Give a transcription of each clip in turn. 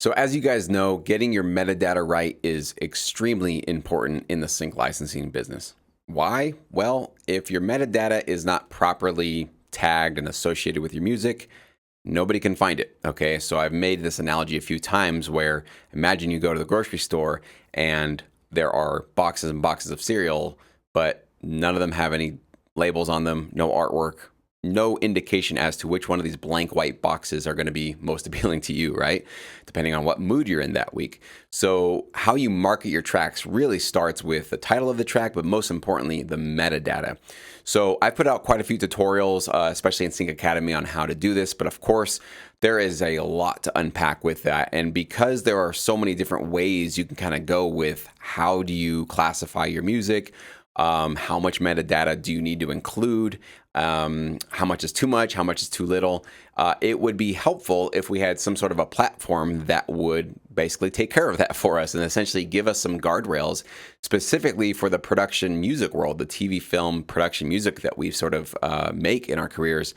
So as you guys know, getting your metadata right is extremely important in the sync licensing business. Why? Well, if your metadata is not properly tagged and associated with your music, nobody can find it. Okay, so I've made this analogy a few times where imagine you go to the grocery store and there are boxes and boxes of cereal, but none of them have any labels on them, no artwork, no indication as to which one of these blank white boxes are going to be most appealing to you, right? Depending on what mood you're in that week. So how you market your tracks really starts with the title of the track, but most importantly, the metadata. So I put out quite a few tutorials, especially in Sync Academy, on how to do this. But of course, there is a lot to unpack with that. And because there are so many different ways you can kind of go with how do you classify your music, how much metadata do you need to include? How much is too much? How much is too little? It would be helpful if we had some sort of a platform that would basically take care of that for us and essentially give us some guardrails specifically for the production music world, the TV, film, production music that we sort of make in our careers,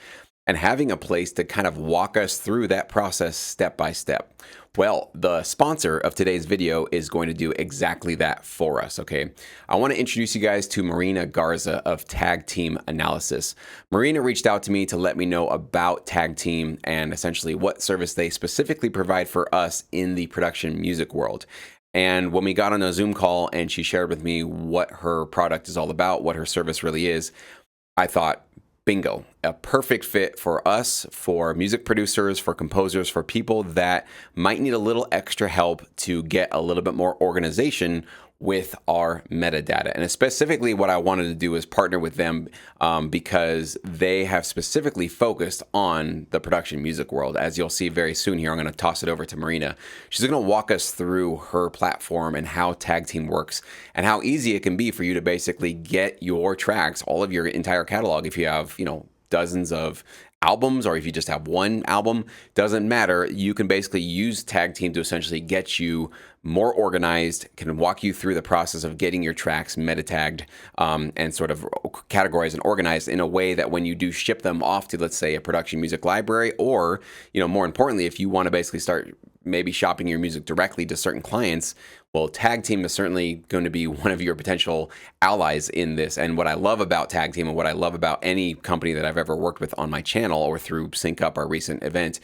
and having a place to kind of walk us through that process step by step. Well, the sponsor of today's video is going to do exactly that for us, okay? I want to introduce you guys to Marina Garza of Tag Team Analysis. Marina reached out to me to let me know about Tag Team and essentially what service they specifically provide for us in the production music world. And when we got on a Zoom call and she shared with me what her product is all about, what her service really is, I thought, bingo, a perfect fit for us, for music producers, for composers, for people that might need a little extra help to get a little bit more organization with our metadata. And specifically what I wanted to do is partner with them because they have specifically focused on the production music world. As you'll see very soon here, I'm going to toss it over to Marina. She's going to walk us through her platform and how Tag Team works and how easy it can be for you to basically get your tracks, all of your entire catalog. If you have, dozens of albums, or if you just have one album, doesn't matter. You can basically use Tag Team to essentially get you more organized, can walk you through the process of getting your tracks meta-tagged and sort of categorized and organized in a way that when you do ship them off to, let's say, a production music library, or, more importantly, if you want to basically start maybe shopping your music directly to certain clients, well, Tag Team is certainly going to be one of your potential allies in this. And what I love about Tag Team and what I love about any company that I've ever worked with on my channel or through Sync Up, our recent event,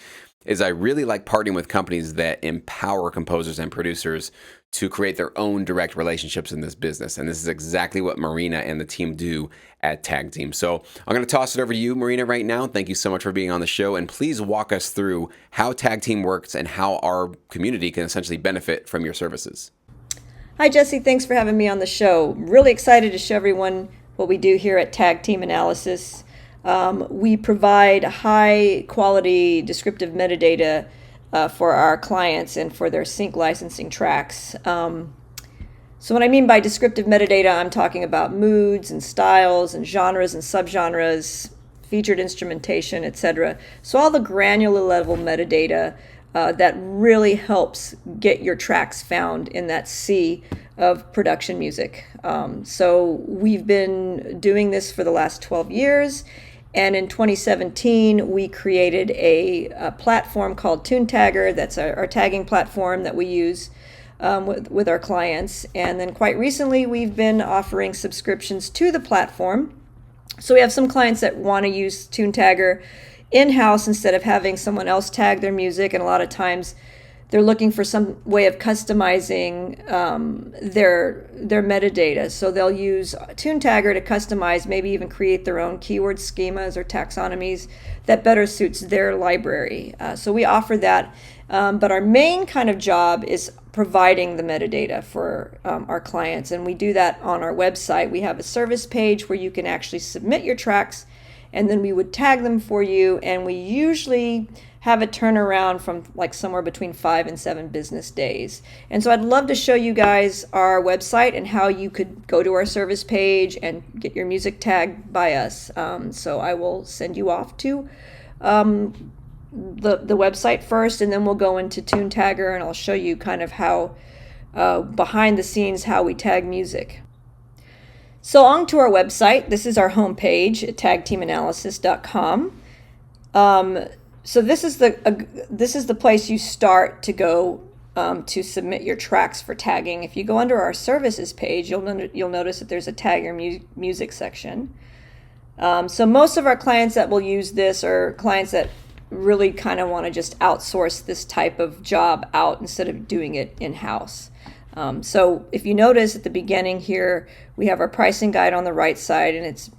is I really like partnering with companies that empower composers and producers to create their own direct relationships in this business. And this is exactly what Marina and the team do at Tag Team. So I'm going to toss it over to you, Marina, right now. Thank you so much for being on the show. And please walk us through how Tag Team works and how our community can essentially benefit from your services. Hi, Jesse. Thanks for having me on the show. Really excited to show everyone what we do here at Tag Team Analysis. We provide high quality descriptive metadata for our clients and for their sync licensing tracks. So what I mean by descriptive metadata, I'm talking about moods and styles and genres and subgenres, featured instrumentation, etc. So all the granular level metadata that really helps get your tracks found in that sea of production music. So we've been doing this for the last 12 years. And in 2017, we created a platform called TuneTagger. That's our tagging platform that we use with our clients. And then quite recently, we've been offering subscriptions to the platform. So we have some clients that want to use TuneTagger in-house instead of having someone else tag their music. And a lot of times they're looking for some way of customizing their metadata. So they'll use TuneTagger to customize, maybe even create their own keyword schemas or taxonomies that better suits their library. So we offer that. But our main kind of job is providing the metadata for our clients. And we do that on our website. We have a service page where you can actually submit your tracks, and then we would tag them for you. And we usually have a turnaround from like somewhere between 5 and 7 business days. And so I'd love to show you guys our website and how you could go to our service page and get your music tagged by us. So I will send you off to the website first, and then we'll go into TuneTagger, and I'll show you kind of how behind the scenes how we tag music. So on to our website. This is our homepage at tagteamanalysis.com. So this is the place you start to go to submit your tracks for tagging. If you go under our services page, you'll notice that there's a tag your music section. So most of our clients that will use this are clients that really kind of want to just outsource this type of job out instead of doing it in-house. So if you notice at the beginning here, we have our pricing guide on the right side, and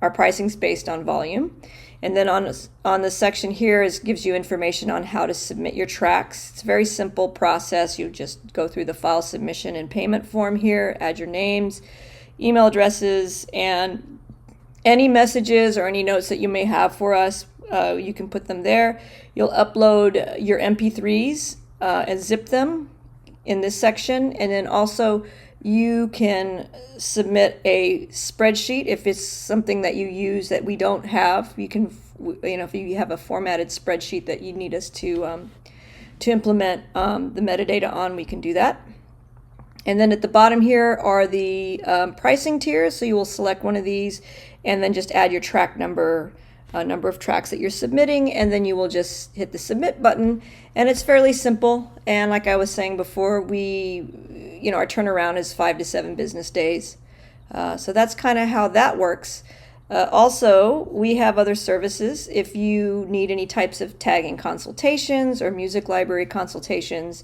our pricing's based on volume. And then on the section here gives you information on how to submit your tracks. It's a very simple process. You just go through the file submission and payment form here, add your names, email addresses, and any messages or any notes that you may have for us, you can put them there. You'll upload your MP3s and zip them in this section, and then also you can submit a spreadsheet if it's something that you use that we don't have. You can, if you have a formatted spreadsheet that you need us to implement the metadata on, we can do that. And then at the bottom here are the pricing tiers. So you will select one of these and then just add your track number of tracks that you're submitting, and then you will just hit the submit button, and it's fairly simple. And like I was saying before, our turnaround is 5 to 7 business days. So that's kind of how that works. Also, we have other services. If you need any types of tagging consultations or music library consultations,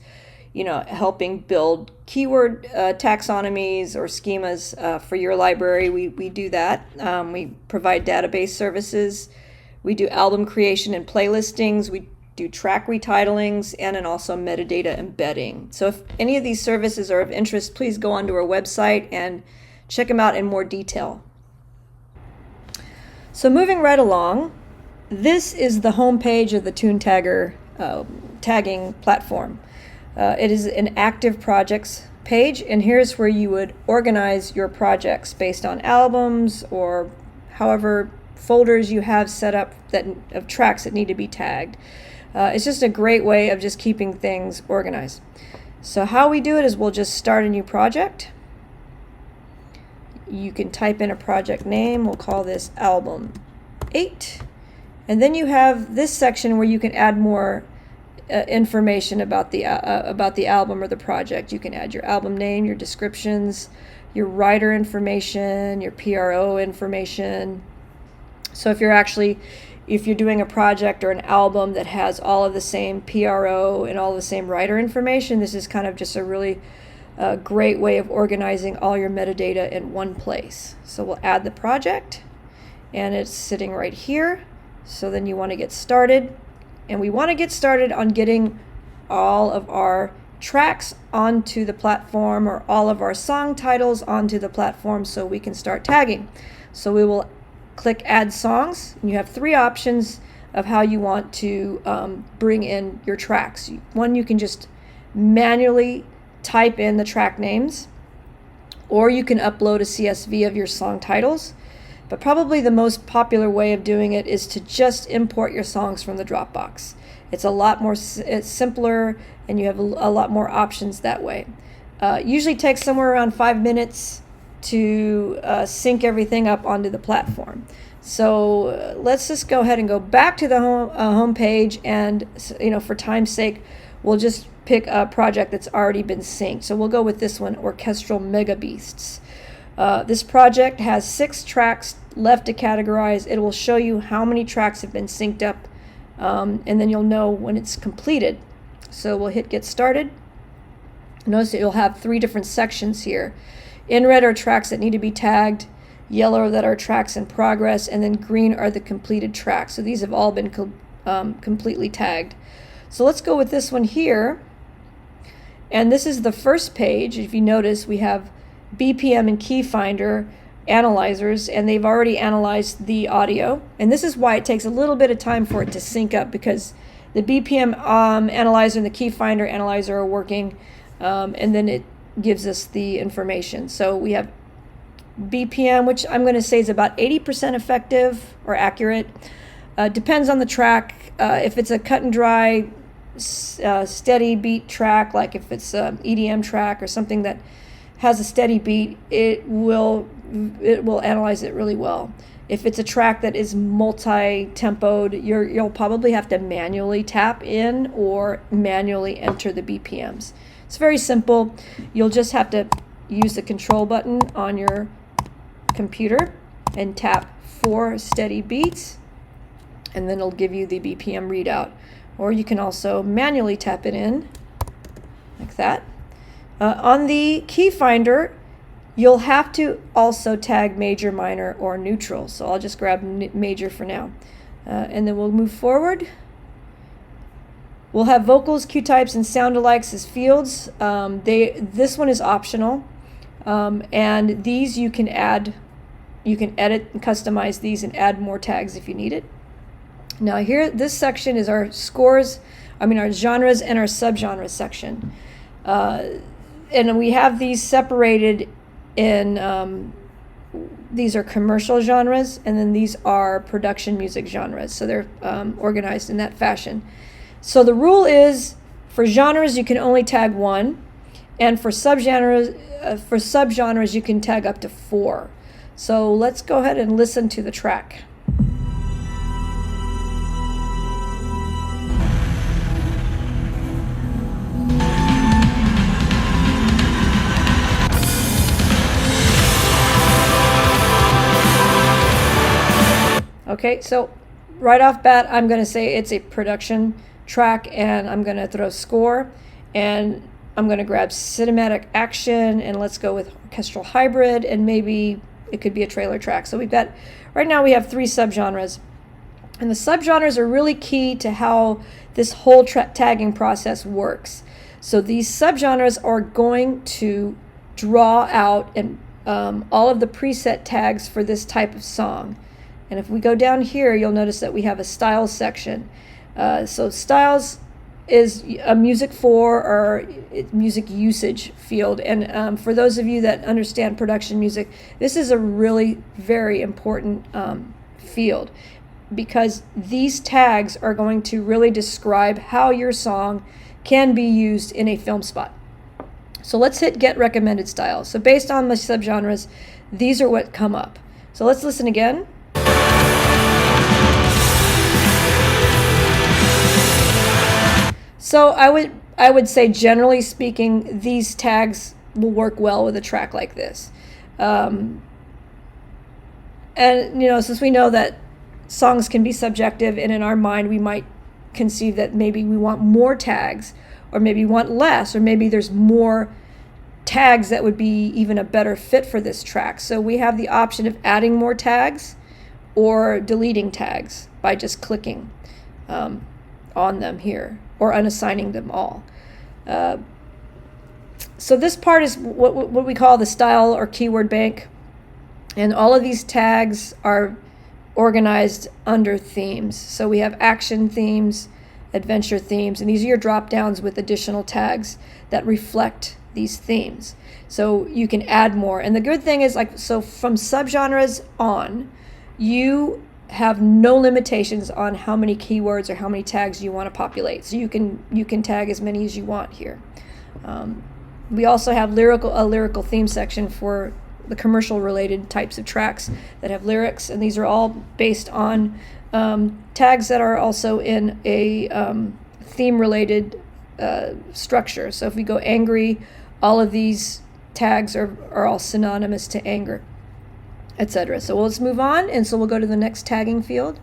helping build keyword taxonomies or schemas for your library, we do that. We provide database services. We do album creation and playlistings. We do track retitling and also metadata embedding. So if any of these services are of interest, please go onto our website and check them out in more detail. So moving right along, this is the home page of the TuneTagger tagging platform. It is an active projects page, and here's where you would organize your projects based on albums or however folders you have set up of tracks that need to be tagged. It's just a great way of just keeping things organized. So how we do it is we'll just start a new project. You can type in a project name. We'll call this album 8. And then you have this section where you can add more information about the album or the project. You can add your album name, your descriptions, your writer information, your PRO information. So if you're doing a project or an album that has all of the same PRO and all the same writer information, this is kind of just a really great way of organizing all your metadata in one place. So we'll add the project, and it's sitting right here. So then you want to get started. And we want to get started on getting all of our tracks onto the platform, or all of our song titles onto the platform, so we can start tagging. So we will click Add Songs, and you have 3 options of how you want to bring in your tracks. One, you can just manually type in the track names, or you can upload a CSV of your song titles. But probably the most popular way of doing it is to just import your songs from the Dropbox. It's a lot more it's simpler, and you have a lot more options that way. Usually takes somewhere around 5 minutes to sync everything up onto the platform. So let's just go ahead and go back to the home page, and for time's sake, we'll just pick a project that's already been synced. So we'll go with this one, Orchestral Mega Beasts. This project has 6 tracks left to categorize. It will show you how many tracks have been synced up, and then you'll know when it's completed. So we'll hit Get Started. Notice that you'll have 3 different sections here. In red are tracks that need to be tagged, yellow that are tracks in progress, and then green are the completed tracks. So these have all been completely tagged. So let's go with this one here. And this is the first page. If you notice, we have BPM and Key Finder analyzers, and they've already analyzed the audio. And this is why it takes a little bit of time for it to sync up, because the BPM analyzer and the Key Finder analyzer are working, and then it gives us the information. So we have BPM, which I'm going to say is about 80% effective or accurate. Depends on the track. If it's a cut and dry, steady beat track, like if it's an EDM track or something that has a steady beat, it will analyze it really well. If it's a track that is multi-tempoed, you'll probably have to manually tap in or manually enter the BPMs. It's very simple. You'll just have to use the control button on your computer and tap 4 steady beats, and then it'll give you the BPM readout. Or you can also manually tap it in like that. On the key finder, you'll have to also tag major, minor, or neutral. So I'll just grab major for now. And then we'll move forward. We'll have vocals, cue types, and sound alikes as fields. This one is optional. And these you can add, you can edit and customize these and add more tags if you need it. Now here, this section is our scores, our genres and our subgenres section. And we have these separated in, these are commercial genres, and then these are production music genres. So they're organized in that fashion. So the rule is, for genres, you can only tag 1, and for subgenres, you can tag up to 4. So let's go ahead and listen to the track. Okay, so right off bat, I'm going to say it's a production track, and I'm going to throw score, and I'm going to grab cinematic action, and let's go with orchestral hybrid, and maybe it could be a trailer track. So we've got, right now we have 3 subgenres, and the subgenres are really key to how this whole tagging process works. So these subgenres are going to draw out and all of the preset tags for this type of song. And if we go down here, you'll notice that we have a styles section. So styles is a music for or music usage field. And for those of you that understand production music, this is a really very important field, because these tags are going to really describe how your song can be used in a film spot. So let's hit get recommended styles. So based on the subgenres, these are what come up. So let's listen again. So I would say, generally speaking, these tags will work well with a track like this. And since we know that songs can be subjective, and in our mind we might conceive that maybe we want more tags, or maybe want less, or maybe there's more tags that would be even a better fit for this track. So we have the option of adding more tags or deleting tags by just clicking on them here, or unassigning them all. So this part is what we call the style or keyword bank, and all of these tags are organized under themes. So we have action themes, adventure themes, and these are your drop downs with additional tags that reflect these themes. So you can add more. And the good thing is, so from subgenres on, you have no limitations on how many keywords or how many tags you want to populate. So you can tag as many as you want here. We also have a lyrical theme section for the commercial related types of tracks that have lyrics, and these are all based on tags that are also in a theme related structure. So if we go angry, all of these tags are all synonymous to anger, etc. So let's move on, and so we'll go to the next tagging field.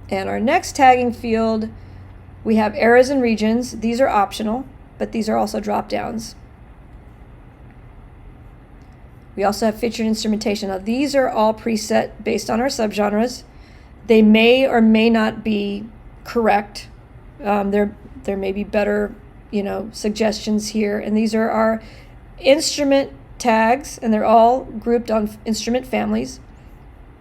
And our next tagging field, we have eras and regions. These are optional, but these are also drop downs. We also have featured instrumentation. Now these are all preset based on our subgenres. They may or may not be correct. There may be better suggestions here, and these are our instrument tags, and they're all grouped on instrument families.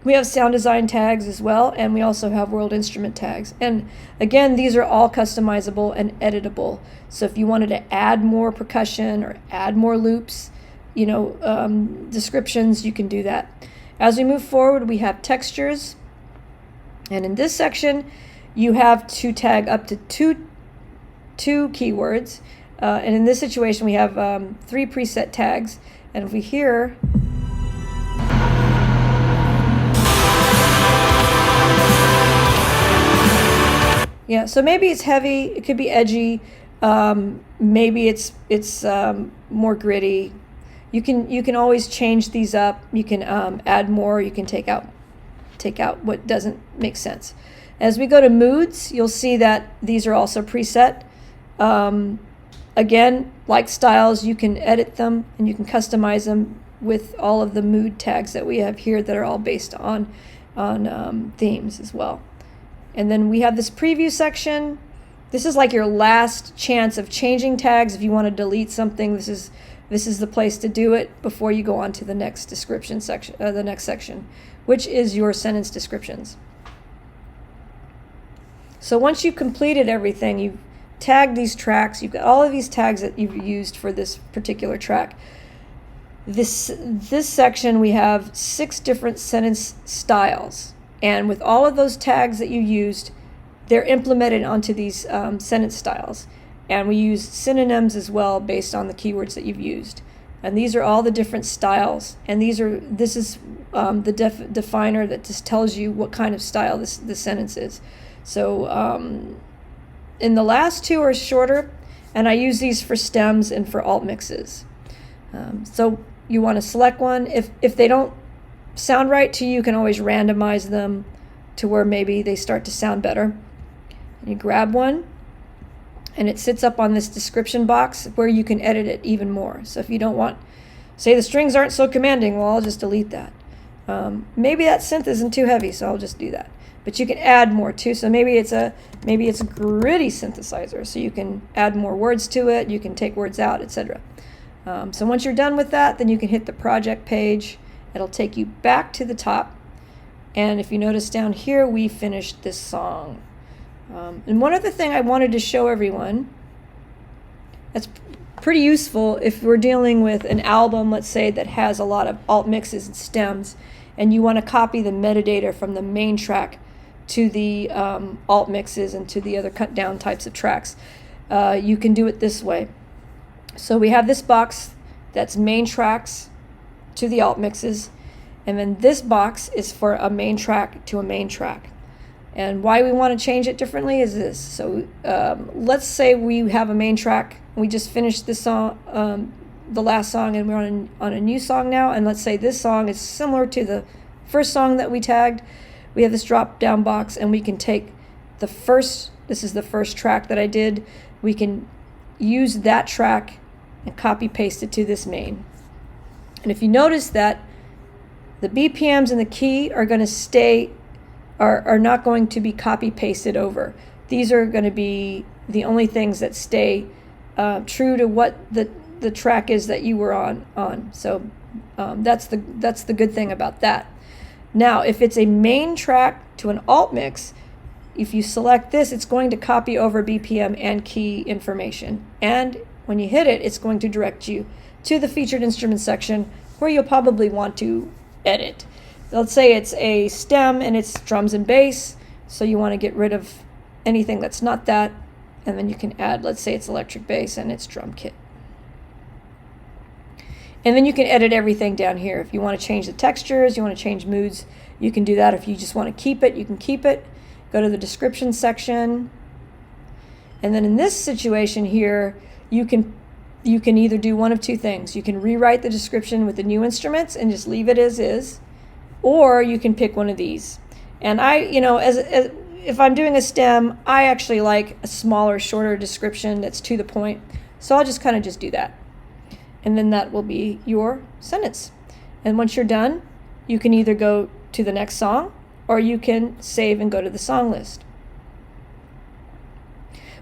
We have sound design tags as well, and we also have world instrument tags. And again, these are all customizable and editable. So if you wanted to add more percussion or add more loops, descriptions, you can do that. As we move forward, we have textures, and in this section, you have to tag up to two keywords. And in this situation, we have 3 preset tags. And if we hear, yeah, so maybe it's heavy, it could be edgy, maybe it's more gritty. You can always change these up. You can add more. You can take out what doesn't make sense. As we go to moods, you'll see that these are also preset. Again, like styles, you can edit them and you can customize them with all of the mood tags that we have here that are all based on themes as well. And then we have this preview section. This is like your last chance of changing tags. If you want to delete something, this is the place to do it before you go on to the next description section, the next section, which is your sentence descriptions. So once you've completed everything, you've tagged these tracks, you've got all of these tags that you've used for this particular track. This section, we have 6 different sentence styles. And with all of those tags that you used, they're implemented onto these sentence styles. And we use synonyms as well based on the keywords that you've used. And these are all the different styles. And this is the definer that just tells you what kind of style this sentence is. So in the last 2 are shorter, and I use these for stems and for alt mixes. So you want to select one. If they don't sound right to you, you can always randomize them to where maybe they start to sound better. And you grab one, and it sits up on this description box where you can edit it even more. So if you don't want, say the strings aren't so commanding, well, I'll just delete that. Maybe that synth isn't too heavy, so I'll just do that. But you can add more too. So maybe it's a gritty synthesizer, so you can add more words to it. You can take words out, etc. So once you're done with that, then you can hit the project page. It'll take you back to the top. And if you notice down here, we finished this song. And one other thing I wanted to show everyone that's pretty useful if we're dealing with an album, let's say, that has a lot of alt mixes and stems, and you want to copy the metadata from the main track to the alt mixes and to the other cut down types of tracks. You can do it this way. So we have this box that's main tracks to the alt mixes, and then this box is for a main track to a main track. And why we want to change it differently is this. So let's say we have a main track. We just finished this song, the last song, and we're on a new song now. And let's say this song is similar to the first song that we tagged. We have this drop down box, and we can take this is the first track that I did. We can use that track and copy paste it to this main. And if you notice that the BPMs and the key are going to stay, are not going to be copy pasted over. These are going to be the only things that stay true to what the track is that you were on. So that's the good thing about that. Now, if it's a main track to an alt mix, if you select this, it's going to copy over BPM and key information. And when you hit it, it's going to direct you to the featured instrument section where you'll probably want to edit. Let's say it's a stem and it's drums and bass, so you want to get rid of anything that's not that, and then you can add, let's say it's electric bass and it's drum kit. And then you can edit everything down here. If you want to change the textures, you want to change moods, you can do that. If you just want to keep it, you can keep it. Go to the description section. And then in this situation here, you can either do one of two things. You can rewrite the description with the new instruments and just leave it as is, or you can pick one of these. And as if I'm doing a stem, I actually like a smaller, shorter description that's to the point. So I'll just kind of just do that. And then that will be your sentence. And once you're done, you can either go to the next song, or you can save and go to the song list.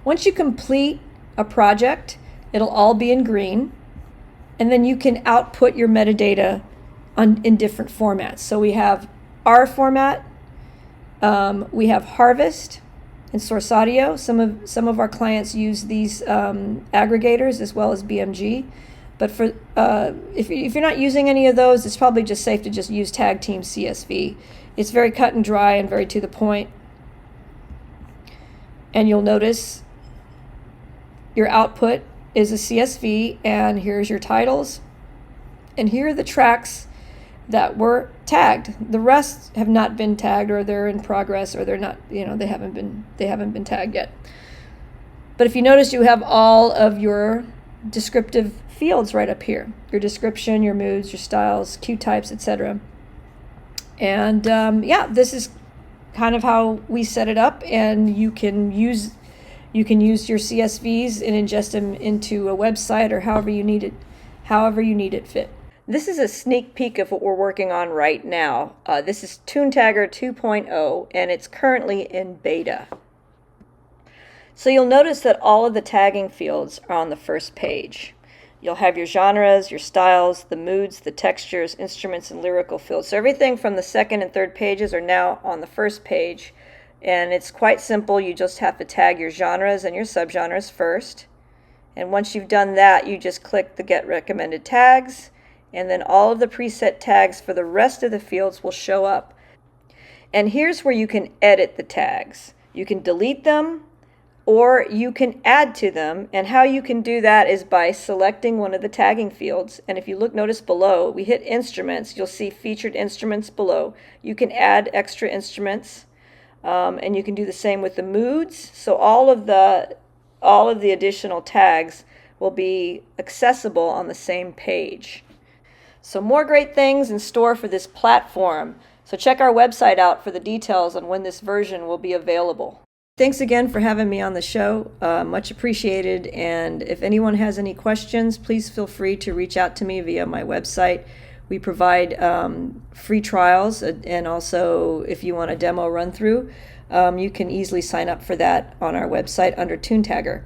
Once you complete a project, it'll all be in green, and then you can output your metadata in different formats. So we have R format, we have Harvest and Source Audio. Some of our clients use these aggregators as well as BMG. But for if you're not using any of those, it's probably just safe to just use Tag Team CSV. It's very cut and dry and very to the point. And you'll notice your output is a CSV, and here's your titles. And here are the tracks that were tagged. The rest have not been tagged, or they're in progress, or they're not, they haven't been tagged yet. But if you notice, you have all of your descriptive fields right up here. Your description, your moods, your styles, cue types, etc. And yeah, this is kind of how we set it up, and you can use your CSVs and ingest them into a website or however you need it fit. This is a sneak peek of what we're working on right now. This is ToonTagger 2.0, and it's currently in beta. So you'll notice that all of the tagging fields are on the first page. You'll have your genres, your styles, the moods, the textures, instruments, and lyrical fields. So everything from the second and third pages are now on the first page. And it's quite simple. You just have to tag your genres and your subgenres first. And once you've done that, you just click the Get Recommended Tags, and then all of the preset tags for the rest of the fields will show up. And here's where you can edit the tags. You can delete them, or you can add to them, and how you can do that is by selecting one of the tagging fields. And if you notice below, we hit Instruments, you'll see Featured Instruments below. You can add extra instruments, and you can do the same with the moods. So all of the additional tags will be accessible on the same page. So more great things in store for this platform. So check our website out for the details on when this version will be available. Thanks again for having me on the show. Much appreciated. And if anyone has any questions, please feel free to reach out to me via my website. We provide free trials, and also if you want a demo run through, you can easily sign up for that on our website under ToonTagger.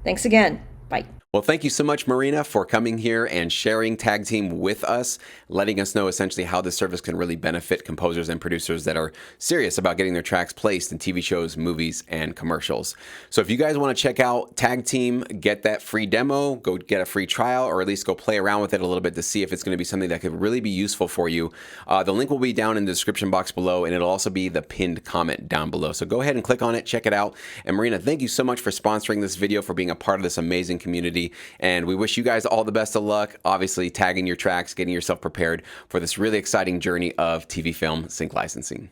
Thanks again. Bye. Well, thank you so much, Marina, for coming here and sharing Tag Team with us, letting us know essentially how this service can really benefit composers and producers that are serious about getting their tracks placed in TV shows, movies, and commercials. So if you guys want to check out Tag Team, get that free demo, go get a free trial, or at least go play around with it a little bit to see if it's going to be something that could really be useful for you. The link will be down in the description box below, and it'll also be the pinned comment down below. So go ahead and click on it, check it out. And Marina, thank you so much for sponsoring this video, for being a part of this amazing community. And we wish you guys all the best of luck, obviously tagging your tracks, getting yourself prepared for this really exciting journey of TV film sync licensing.